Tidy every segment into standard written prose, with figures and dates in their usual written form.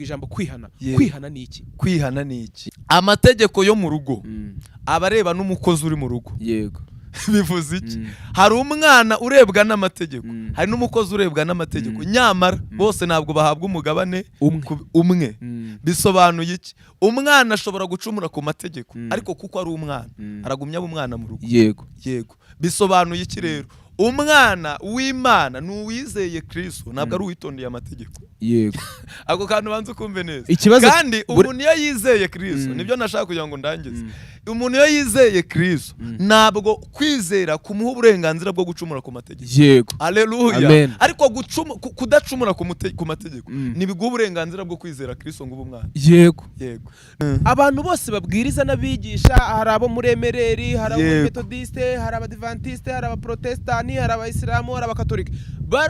ijambo kwihana. Kwihana ni iki? Kwihana ni iki? Amategeko yo mu rugo abareba n'umukozi uri mu rugo. Yego. Bivuze iki? Hari umwana urebwa n'amategeko, hari n'umukozi urebwa n'amategeko, nyamara bose ntabwo bahabwa umugabane umwe. Bisobanuye iki? Umwana ashobora gucumura ku mategeko, ariko kuko ari umwana aragumya umwana mu rugo. Yego. Bisobanuye iki rero? Umwana w'Imana n'uwizeye Kristo ntabwo ari uwitondeye amategeko. Yego. Ako kantu banze kumve neza. Kandi umuntu iyo yizeye Kristo, nibyo nashaka kugira ngo ndangize. Umuntu iyo yizeye Kristo ntabwo kwizera kumuha uburenganzira bwo gucumura ku mategeko. Yego. Haleluya. Ariko kudacumura ku mategeko nibiguha uburenganzira bwo kwizera Kristo ngo umwana. Yego. Abantu bose babwiriza n'abigisha, hari abo muri Emereri, hari abo muri Methodiste, hari abadivantiste, hari abaprotestani, hari abayisilamu, hari abakatolika.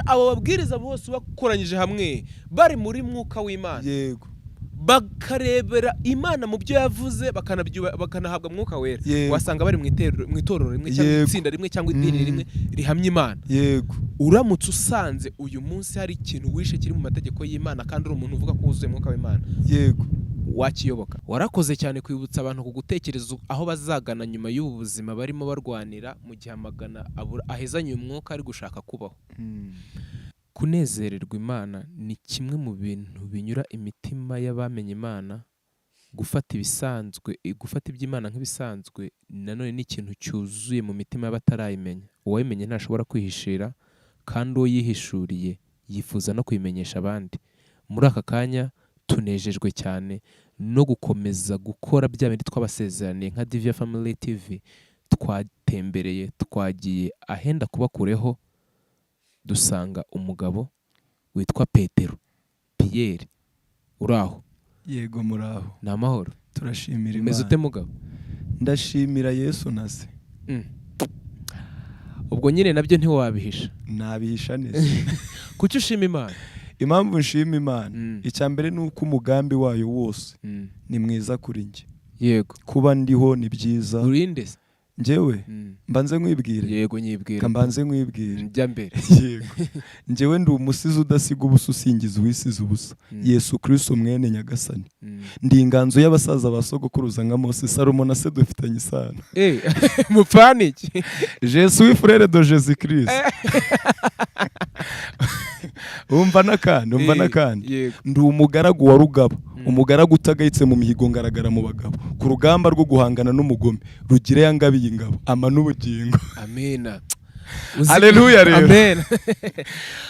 Abo babwiriza bose bakoranyije hamwe bari muri mwuka w'Imana. Yego. Bakarebera Imana mu byo yavuze, bakanahabwa mwuka wera. Wasanga bari mu itorero rimwe cyangwa itsinda rimwe cyangwa idini rimwe rihamya Imana. Yego. Uramutse usanze uyu munsi hari ikintu wishe kiri mu mategeko y'Imana kandi uri umuntu uvuga ko wuzuye mwuka w'Imana. Yego. Wakiyoboka. Warakoze cyane kwibutsa abantu ku gutekereza aho bazagana nyuma y'ubu buzima barimo barwanira mu gihe amagana ahezanye umwuka ari gushaka kubaho. Kunezererwa Imana ni kimwe mu bintu binyura imitima y'abamenye Imana. Gufata iby'Imana nk'ibisanzwe nanone ni ikintu cyuzuye mu mitima y'abatarayimenya. Uwayimenye ntashobora kwihishira, kandi uwo yihishuriye yifuza no kuyimenyesha abandi. Muri aka kanya tunejejwe cyane no gukomeza gukora bya bindi twabasezeraniye nka Divya Family TV. Twatembereye, twagiye ahenda kubakureho, dusanga umugabo witwa Pierre. Uraho? Yego, muraho. Ni amahoro. Turashimira Imana. Umeze ute mugabo? Ndashimira Yesu nase. Ubwo nyine nabyo ntiwabihisha. Nabihisha neza. Kuki ushima Imana? Impamvu nshima Imana, icyambere ni uko umugambi wayo wose ni mwiza kuri njye. Yego. Kuba ndiho ni byiza. Urinde? Njyewe mbanze nkwibwire. Yego, nyibwire. Mbanze nkwibwire. Njya mbere. Yego. Njyewe ndi umusizi udasiga ubusa usingiza uwisize ubusa. Yesu Kristo mwene Nyagasani. Ndi inganzo y'abasaza ba sogokuruza nka Mose, Salomo na se dufitanye isano. Mupfana iki? Je suis frère de Jésus Christ. Umva nakandi. Ndi umugaragu wa Rugaba. Umugaragu utagayitse mu mihigo ngaragara mu bagabo. Ku rugamba rwo guhangana n'umugome. Rugire yangabiye ingabo. Amana ubugingo. Amina. Haleluya rero. Amen.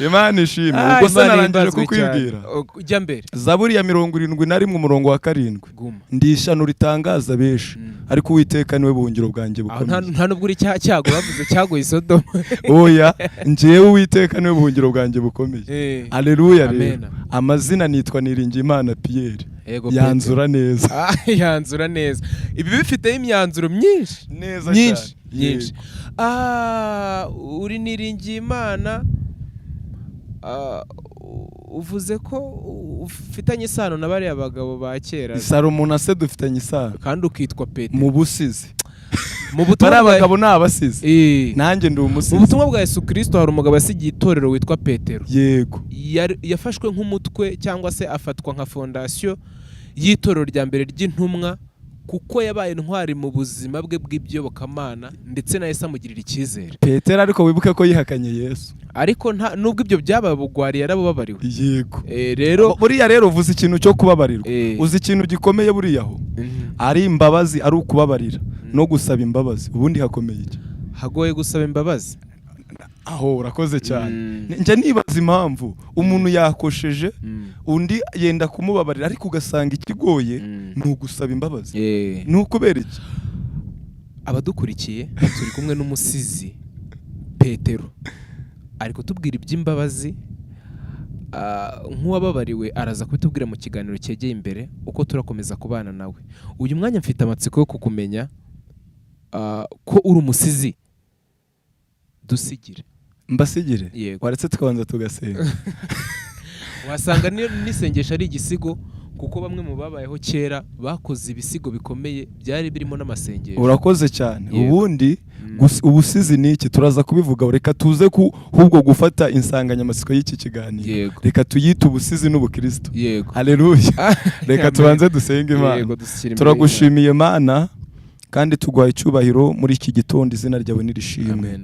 Imana ishimwe. Ubwo se narangije kukwibwira. Ujya mbere. Zaburi ya 71 umurongo wa 7. Ndi ishyano ritangaza benshi, ariko Uwiteka niwe buhungiro bwanjye bukomeye. Nta nubwo uri cyago bavuze cyago Sodoma. Oya, njyewe Uwiteka niwe buhungiro bwanjye bukomeye. Haleluya rero. Amazina nitwa Niringiyimana Pierre. Yanzura neza. Yanzura neza. Ibi bifite imyanzuro myinshi. Neza cyane. Nyinshi. Uri Niringiyimana, uvuze ko ufitanye isano na bariya bagabo ba kera. Salomo na se dufitanye isano. Kandi ukitwa Petero. Mu busizi. Bari abagabo n'abasizi. Nanjye ndi umusizi. Mu butumwa bwa Yesu Kristo hari umugabo yasigiye itorero witwa Petero. Yego. Yafashwe nk'umutwe cyangwa se afatwa nka fondation y'itorero rya mbere ry'intumwa, kuko yabaye intwari mu buzima bwe bw'ibyobokamana, ndetse na Yesu amugirira icyizere. Petero ariko wibuke ko yihakanye Yesu. Ariko nubwo ibyo byababugwari yarabubabariwe. Yego. Rero buriya rero uvuze ikintu cyo kubabarirwa. Uzi ikintu gikomeye buriya aho. Ari imbabazi, ari ukubabarira no gusaba imbabazi. Ubundi hakomeye iki? Hagoye gusaba imbabazi. Aho urakoze cyane. Njye nibaza impamvu umuntu yakosheje undi yenda kumubabarira, ariko ugasanga ikigoye ni ugusaba imbabazi. Ni ukubera iki? Abadukurikiye turi kumwe n'umusizi Petero, ariko tubwira iby'imbabazi. Nk'uwababariwe araza kubitubwira mu kiganiro cyegeye imbere uko turakomeza kubana nawe. Uyu mwanya mfite amatsiko yo kukumenya ko uri umusizi. Dusigire. Mbasigire? Waretse tukabanza tugasenga. Wasanga n'isengesho ari igisigo, kuko bamwe mu babayeho kera bakoze ibisigo bikomeye byari birimo n'amasengesho. Urakoze cyane. Ubundi ubusizi ni iki turaza kubivuga, reka tuze ahubwo gufata insanganyamatsiko y'iki kiganiro, reka tuyite ubusizi n'ubukristo. Haleluya. Reka tubanze dusenge Imana. Turagushimiye Mana kandi tuguhaye icyubahiro muri iki gitondo, izina ryawe nirishimwe.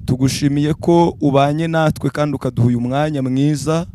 Tugushimiye ko ubanye natwe kandi ukaduha uyu mwanya mwiza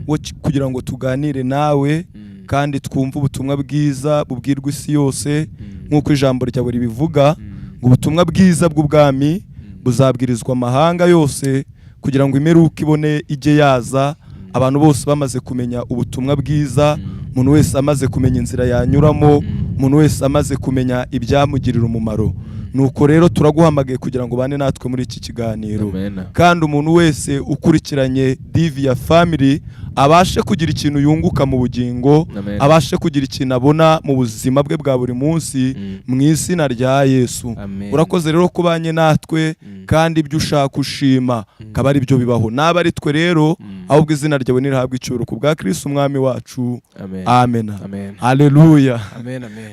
wo kugira ngo tuganire nawe kandi twumve ubutumwa bwiza bubwirwa isi yose nk'uko ijambo ryawe ribivuga, ngo ubutumwa bwiza bw'ubwami buzabwirizwa amahanga yose kugira ngo imperuka ibone ijye yaza, abantu bose bamaze kumenya ubutumwa bwiza, umuntu wese amaze kumenya inzira yanyuramo, umuntu wese amaze kumenya ibyamugirira umumaro. Nuko rero turaguhamagaye kugira ngo bane natwe muri iki kiganiro. Kandi umuntu wese ukurikiranye Divya Family abashe kugira ikintu yunguka mu bugingo, abashe kugira ikintu abona mu buzima bwe bwa buri munsi, mu izina rya Yesu. Urakoze rero kubanye natwe kandi ibyo ushaka ushima kaba ari byo bibaho, naba ari twe rero ahubwo izina ryawe nirihabwa icyubahiro ku bwa Kristo umwami wacu. Amen. Haleluya.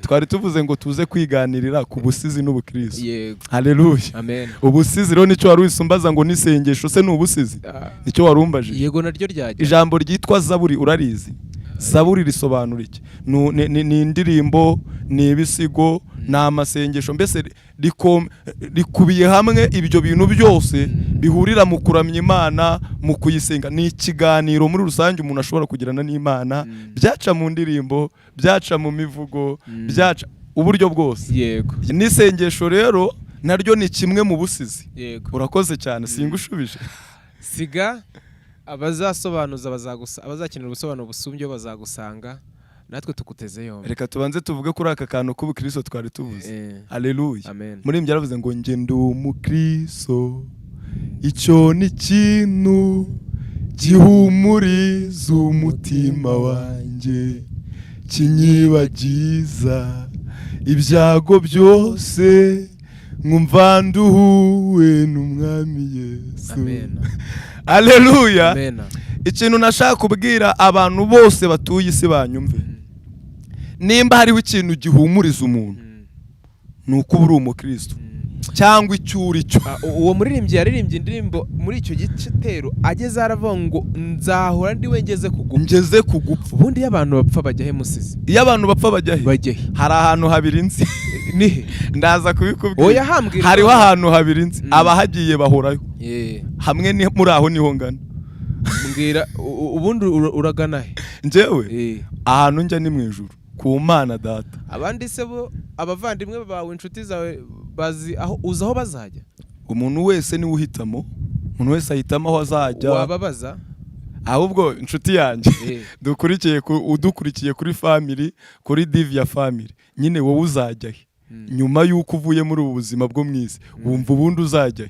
Twari tuvuze ngo tuze kwiganirira ku busizi n'ubukristo. Haleluya. Ubusizi rero nicyo wari wisumbaza ngo nisengesho se n'ubusizi, nicyo warumbaje. Yego naryo ryajya. Ijambo ryitwa Zaburi urarizi? Zaburi risobanura iki? Ni indirimbo, ni ibisigo, ni amasengesho, mbese rikubiye hamwe ibyo bintu byose bihurira mu kuramya Imana, mu kuyisenga. Ni ikiganiro muri rusange umuntu ashobora kugirana n'Imana, byaca mu ndirimbo, byaca mu mivugo, byaca uburyo bwose. Yego. N'isengesho rero naryo ni kimwe mu busizi. Urakoze cyane, singushubije. Siga abazasobanuza abazakenera ubusobanuro busumbye bazagusanga, natwe tukuteze yombi. Reka tubanze tuvuge kuri aka kantu k'ubukristo twari tuvuze. Haleluya. Muri mbya yaravuze ngo nge ndi umukristo, icyo ni ikintu gihumuriza umutima wanjye, kinyibagiza ibyago byose, nkumva nduhuwe n'umwami Yesu. Haleluya. Ikintu nashaka kubwira abantu bose batuye isi banyumve, nimba hariho ikintu gihumuriza umuntu ni uko uri umukristo cyangwa icyo uri cyo. Uwo muririmbyi yaririmbye indirimbo muri icyo gitero ageze aravuga ngo nzahora ndi we ngeze kugupfa. Ubundi iyo abantu bapfa bajya he musizi? Iyo abantu bapfa bajya he? Hari ahantu habiri nzi. Nihe? Ndaza kubikubwira. Oya hambwira. Hariho ahantu habiri nzi, abahagiye bahorayo. Hamwe ni muri aho niho ngana. Mbwira ubundi uragana he? Njyewe ahantu njya ni mu ijuru ku Mana Data. Abandi se bo abavandimwe bawe inshuti zawe bazi aho uza aho bazajya? Umuntu wese ni uhitamo, umuntu wese ahitamo aho azajya. Wababaza ahubwo inshuti yanjye udukurikiye kuri family, kuri Divya Family, nyine wowe uzajya he nyuma yuko uvuye muri ubu buzima bwo mwisi? Wumva ubundi uzajya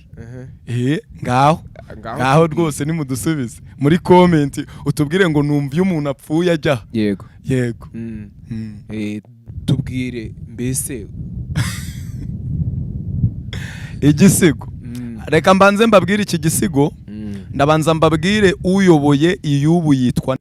he? Ngaho rwose nimudusubize muri comment utubwire ngo numva iyo umuntu apfuye ajya. Yego. Tubwire mbese igisigo. Reka mbanze mbabwire iki gisigo, ndabanza mbabwire uyoboye iyubu yitwa